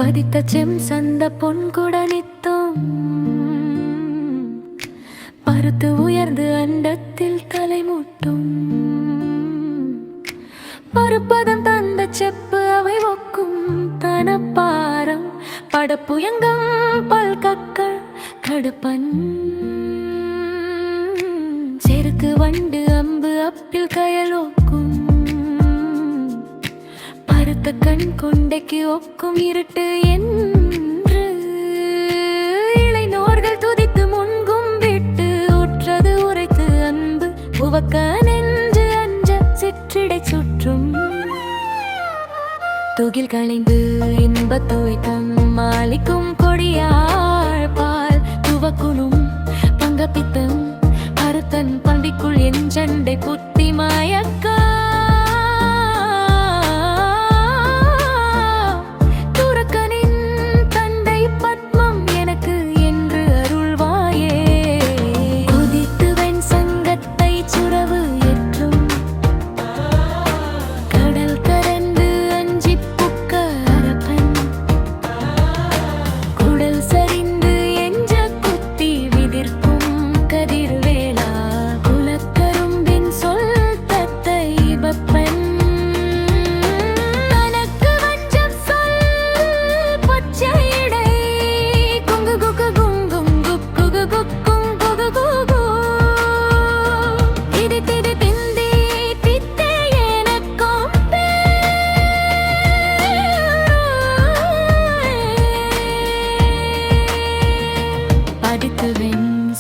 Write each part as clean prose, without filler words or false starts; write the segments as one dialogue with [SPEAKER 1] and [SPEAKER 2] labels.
[SPEAKER 1] பதித்த செம் சந்த பொன்குட நித்தம் பருத்து உயர்ந்து அண்டத்தில் தலைமுட்டும் பருப்பதம் தந்த செப்பு அவை ஒக்கும் தனப்பாரம் படப்புயங்கம் பல்கக்கள் கடுப்பன் செருக்கு வண்டு அம்பு அப்பில் கயலோக்கும் பருத்த கண் கொண்டைக்கு ஒக்கும் இருட்டு என்று இளைஞர்கள் துதித்து முன்கும் விட்டு உற்றது உரைத்து அன்பு உவக்க நெஞ்சு அஞ்ச சிற்றிடை சுற்றும் துகில் களைந்து இன்ப துவைத்தம் மாலிக்கும் கொடியாள் பால் துவக்குணும் பங்கப்பித்தம் பருத்தன் பந்திக்குள் என் சண்டை புத்தி மாயக்கா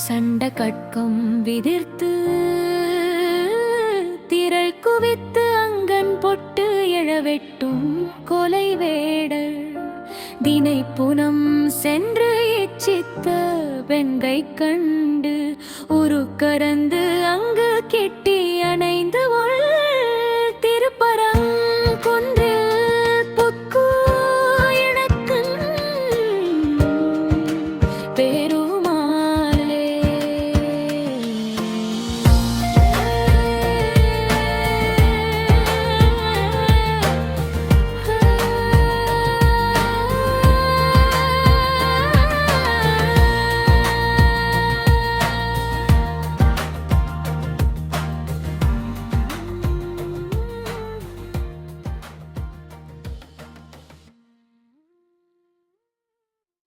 [SPEAKER 1] சண்ட கட்கம் விதிர்த்து திரள் குவித்து அங்கன் பொட்டு எழவெட்டும் கொலை வேடர் தினை புனம் சென்று இச்சித்த பெண்கை கண்டு உருக்கறந்து அங்கு